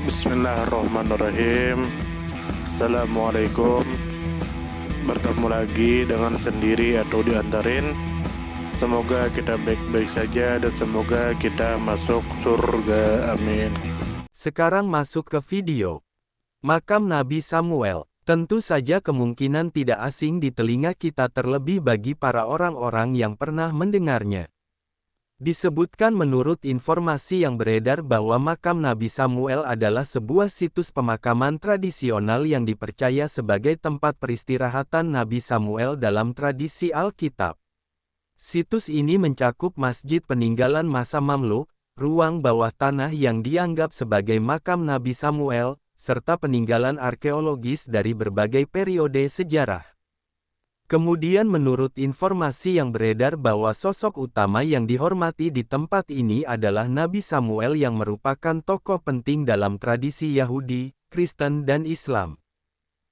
Bismillahirrahmanirrahim. Assalamualaikum. Bertemu lagi dengan sendiri atau diantarin. Semoga kita baik-baik saja dan semoga kita masuk surga. Amin. Sekarang masuk ke video. Makam Nabi Samuel. Tentu saja kemungkinan tidak asing di telinga kita, terlebih bagi para orang-orang yang pernah mendengarnya. Disebutkan menurut informasi yang beredar bahwa makam Nabi Samuel adalah sebuah situs pemakaman tradisional yang dipercaya sebagai tempat peristirahatan Nabi Samuel dalam tradisi Alkitab. Situs ini mencakup masjid peninggalan masa Mamluk, ruang bawah tanah yang dianggap sebagai makam Nabi Samuel, serta peninggalan arkeologis dari berbagai periode sejarah. Kemudian menurut informasi yang beredar bahwa sosok utama yang dihormati di tempat ini adalah Nabi Samuel yang merupakan tokoh penting dalam tradisi Yahudi, Kristen dan Islam.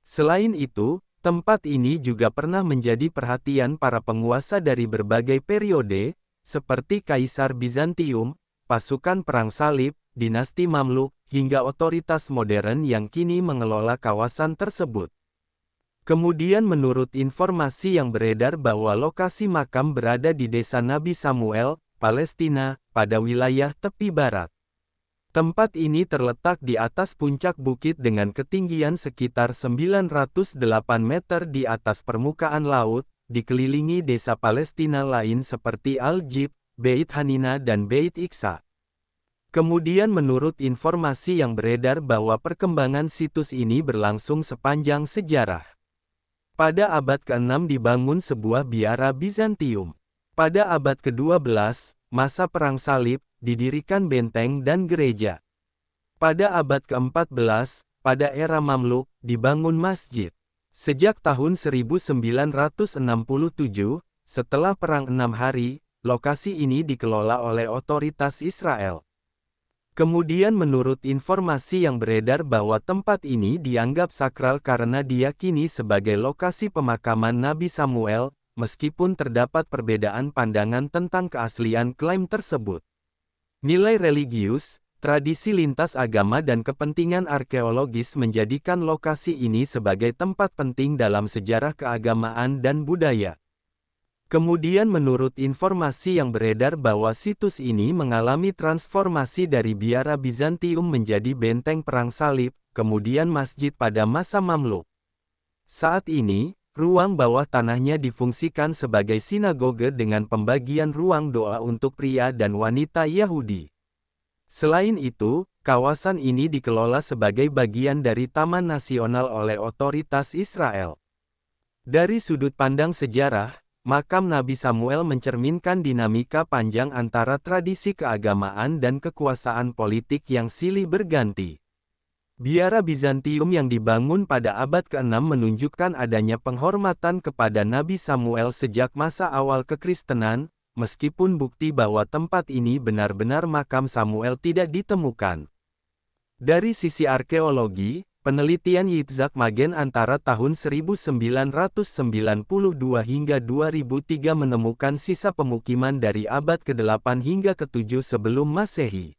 Selain itu, tempat ini juga pernah menjadi perhatian para penguasa dari berbagai periode, seperti Kaisar Bizantium, pasukan perang salib, dinasti Mamluk, hingga otoritas modern yang kini mengelola kawasan tersebut. Kemudian menurut informasi yang beredar bahwa lokasi makam berada di desa Nabi Samuel, Palestina, pada wilayah tepi barat. Tempat ini terletak di atas puncak bukit dengan ketinggian sekitar 908 meter di atas permukaan laut, dikelilingi desa Palestina lain seperti Al-Jib, Beit Hanina dan Beit Iksa. Kemudian menurut informasi yang beredar bahwa perkembangan situs ini berlangsung sepanjang sejarah. Pada abad ke-6 dibangun sebuah biara Bizantium. Pada abad ke-12, masa Perang Salib, didirikan benteng dan gereja. Pada abad ke-14, pada era Mamluk, dibangun masjid. Sejak tahun 1967, setelah Perang 6 Hari, lokasi ini dikelola oleh otoritas Israel. Kemudian menurut informasi yang beredar bahwa tempat ini dianggap sakral karena diyakini sebagai lokasi pemakaman Nabi Samuel, meskipun terdapat perbedaan pandangan tentang keaslian klaim tersebut. Nilai religius, tradisi lintas agama dan kepentingan arkeologis menjadikan lokasi ini sebagai tempat penting dalam sejarah keagamaan dan budaya. Kemudian menurut informasi yang beredar bahwa situs ini mengalami transformasi dari biara Bizantium menjadi benteng perang salib, kemudian masjid pada masa Mamluk. Saat ini, ruang bawah tanahnya difungsikan sebagai sinagoge dengan pembagian ruang doa untuk pria dan wanita Yahudi. Selain itu, kawasan ini dikelola sebagai bagian dari Taman Nasional oleh otoritas Israel. Dari sudut pandang sejarah, makam Nabi Samuel mencerminkan dinamika panjang antara tradisi keagamaan dan kekuasaan politik yang silih berganti. Biara Bizantium yang dibangun pada abad ke-6 menunjukkan adanya penghormatan kepada Nabi Samuel sejak masa awal kekristenan, meskipun bukti bahwa tempat ini benar-benar makam Samuel tidak ditemukan. Dari sisi arkeologi, penelitian Yitzhak Magen antara tahun 1992 hingga 2003 menemukan sisa pemukiman dari abad ke-8 hingga ke-7 sebelum Masehi.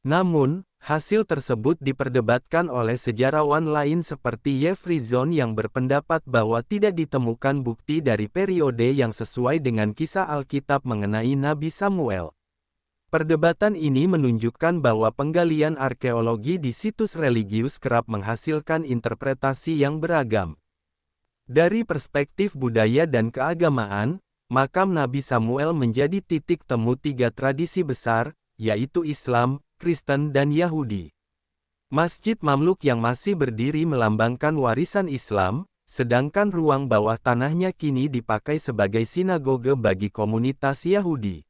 Namun, hasil tersebut diperdebatkan oleh sejarawan lain seperti Jeffrey Zahn yang berpendapat bahwa tidak ditemukan bukti dari periode yang sesuai dengan kisah Alkitab mengenai Nabi Samuel. Perdebatan ini menunjukkan bahwa penggalian arkeologi di situs religius kerap menghasilkan interpretasi yang beragam. Dari perspektif budaya dan keagamaan, makam Nabi Samuel menjadi titik temu tiga tradisi besar, yaitu Islam, Kristen dan Yahudi. Masjid Mamluk yang masih berdiri melambangkan warisan Islam, sedangkan ruang bawah tanahnya kini dipakai sebagai sinagoge bagi komunitas Yahudi.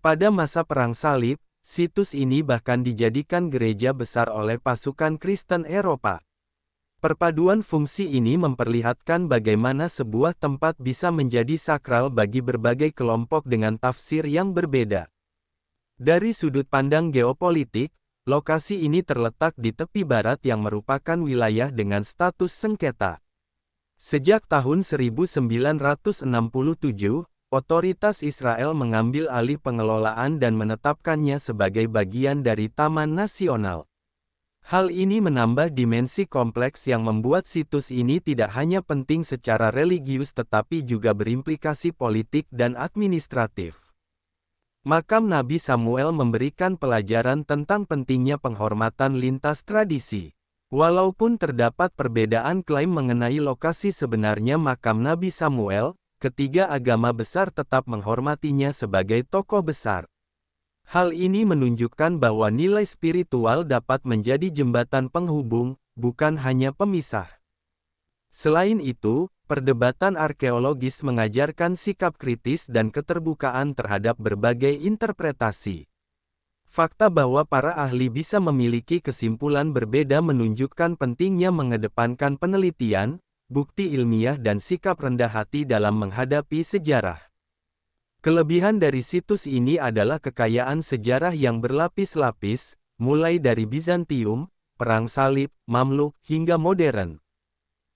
Pada masa Perang Salib, situs ini bahkan dijadikan gereja besar oleh pasukan Kristen Eropa. Perpaduan fungsi ini memperlihatkan bagaimana sebuah tempat bisa menjadi sakral bagi berbagai kelompok dengan tafsir yang berbeda. Dari sudut pandang geopolitik, lokasi ini terletak di tepi barat yang merupakan wilayah dengan status sengketa. Sejak tahun 1967, otoritas Israel mengambil alih pengelolaan dan menetapkannya sebagai bagian dari Taman Nasional. Hal ini menambah dimensi kompleks yang membuat situs ini tidak hanya penting secara religius tetapi juga berimplikasi politik dan administratif. Makam Nabi Samuel memberikan pelajaran tentang pentingnya penghormatan lintas tradisi. Walaupun terdapat perbedaan klaim mengenai lokasi sebenarnya makam Nabi Samuel, ketiga agama besar tetap menghormatinya sebagai tokoh besar. Hal ini menunjukkan bahwa nilai spiritual dapat menjadi jembatan penghubung, bukan hanya pemisah. Selain itu, perdebatan arkeologis mengajarkan sikap kritis dan keterbukaan terhadap berbagai interpretasi. Fakta bahwa para ahli bisa memiliki kesimpulan berbeda menunjukkan pentingnya mengedepankan penelitian, bukti ilmiah dan sikap rendah hati dalam menghadapi sejarah. Kelebihan dari situs ini adalah kekayaan sejarah yang berlapis-lapis, mulai dari Bizantium, Perang Salib, Mamluk, hingga modern.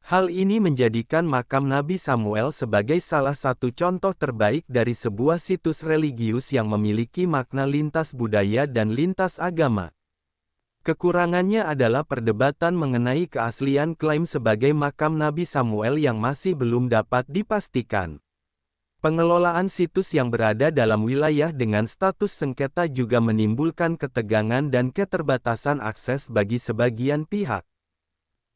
Hal ini menjadikan makam Nabi Samuel sebagai salah satu contoh terbaik dari sebuah situs religius yang memiliki makna lintas budaya dan lintas agama. Kekurangannya adalah perdebatan mengenai keaslian klaim sebagai makam Nabi Samuel yang masih belum dapat dipastikan. Pengelolaan situs yang berada dalam wilayah dengan status sengketa juga menimbulkan ketegangan dan keterbatasan akses bagi sebagian pihak.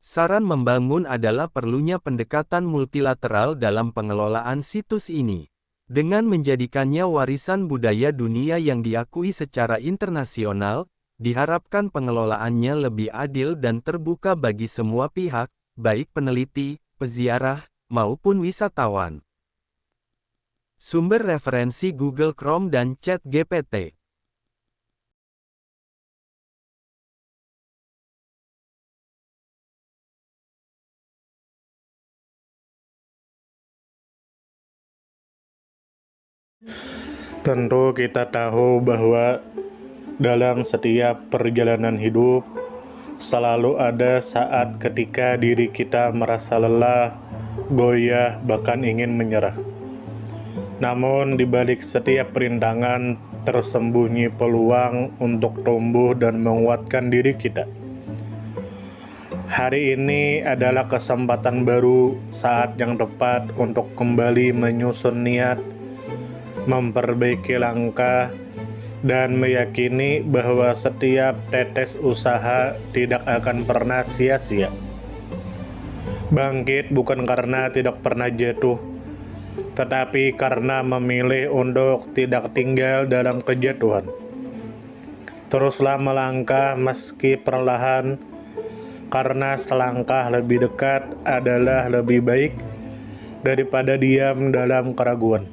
Saran membangun adalah perlunya pendekatan multilateral dalam pengelolaan situs ini. Dengan menjadikannya warisan budaya dunia yang diakui secara internasional, diharapkan pengelolaannya lebih adil dan terbuka bagi semua pihak, baik peneliti, peziarah, maupun wisatawan. Sumber referensi Google Chrome dan ChatGPT. Tentu kita tahu bahwa dalam setiap perjalanan hidup selalu ada saat ketika diri kita merasa lelah, goyah, bahkan ingin menyerah. Namun di balik setiap perintangan tersembunyi peluang untuk tumbuh dan menguatkan diri kita. Hari ini adalah kesempatan baru, saat yang tepat untuk kembali menyusun niat, memperbaiki langkah, dan meyakini bahwa setiap tetes usaha tidak akan pernah sia-sia. Bangkit bukan karena tidak pernah jatuh, tetapi karena memilih untuk tidak tinggal dalam kejatuhan. Teruslah melangkah meski perlahan, karena selangkah lebih dekat adalah lebih baik daripada diam dalam keraguan.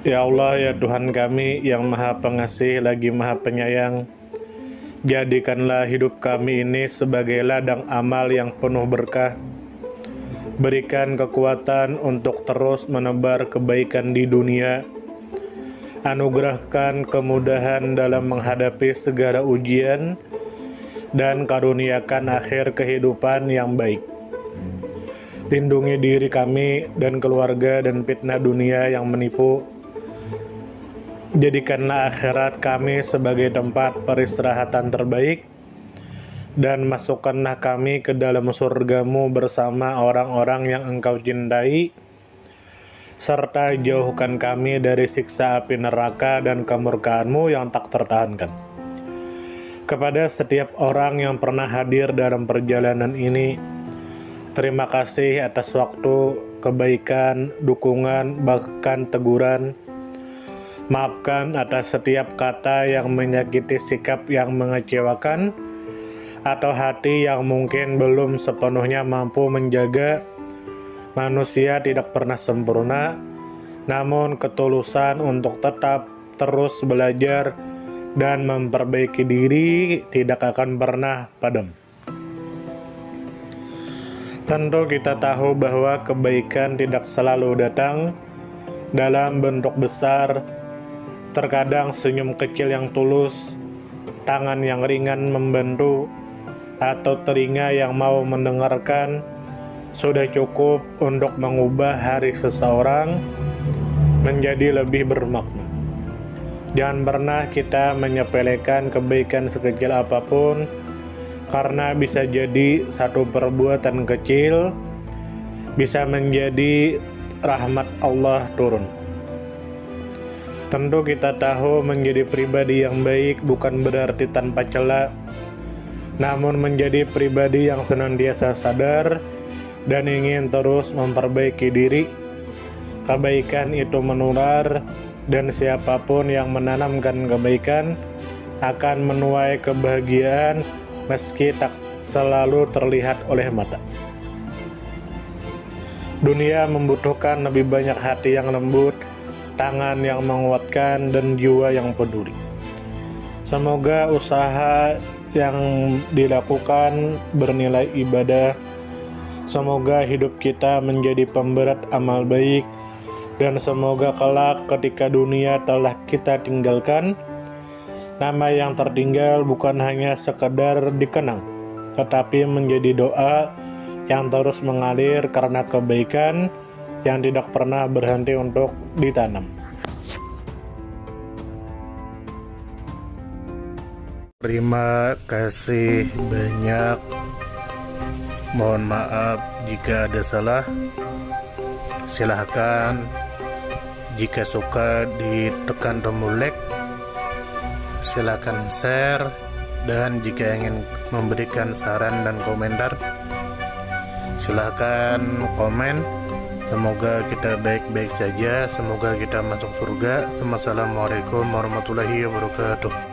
Ya Allah, ya Tuhan kami yang Maha Pengasih lagi Maha Penyayang, jadikanlah hidup kami ini sebagai ladang amal yang penuh berkah. Berikan kekuatan untuk terus menebar kebaikan di dunia. Anugerahkan kemudahan dalam menghadapi segala ujian, dan karuniakan akhir kehidupan yang baik. Lindungi diri kami dan keluarga dan fitnah dunia yang menipu. Jadikanlah akhirat kami sebagai tempat peristirahatan terbaik, dan masukkanlah kami ke dalam surga-Mu bersama orang-orang yang Engkau cintai, serta jauhkan kami dari siksa api neraka dan kemurkaan-Mu yang tak tertahankan. Kepada setiap orang yang pernah hadir dalam perjalanan ini, terima kasih atas waktu, kebaikan, dukungan, bahkan teguran. Maafkan atas setiap kata yang menyakiti, sikap yang mengecewakan, atau hati yang mungkin belum sepenuhnya mampu menjaga. Manusia tidak pernah sempurna, namun ketulusan untuk tetap terus belajar dan memperbaiki diri tidak akan pernah padam. Tentu kita tahu bahwa kebaikan tidak selalu datang dalam bentuk besar. Terkadang senyum kecil yang tulus, tangan yang ringan membantu, atau telinga yang mau mendengarkan sudah cukup untuk mengubah hari seseorang menjadi lebih bermakna. Jangan pernah kita menyepelekan kebaikan sekecil apapun, karena bisa jadi satu perbuatan kecil bisa menjadi rahmat Allah turun. Tentu kita tahu menjadi pribadi yang baik bukan berarti tanpa celah, namun menjadi pribadi yang senantiasa sadar dan ingin terus memperbaiki diri. Kebaikan itu menular, dan siapapun yang menanamkan kebaikan akan menuai kebahagiaan meski tak selalu terlihat oleh mata. Dunia membutuhkan lebih banyak hati yang lembut, tangan yang menguatkan, dan jiwa yang peduli. Semoga usaha yang dilakukan bernilai ibadah. Semoga hidup kita menjadi pemberat amal baik, dan semoga kelak ketika dunia telah kita tinggalkan, nama yang tertinggal bukan hanya sekedar dikenang, tetapi menjadi doa yang terus mengalir karena kebaikan yang tidak pernah berhenti untuk ditanam. Terima kasih banyak. Mohon maaf jika ada salah. Silahkan jika suka ditekan tombol like, silahkan share, dan jika ingin memberikan saran dan komentar, silahkan komen. Semoga kita baik-baik saja, semoga kita masuk surga. Wassalamualaikum warahmatullahi wabarakatuh.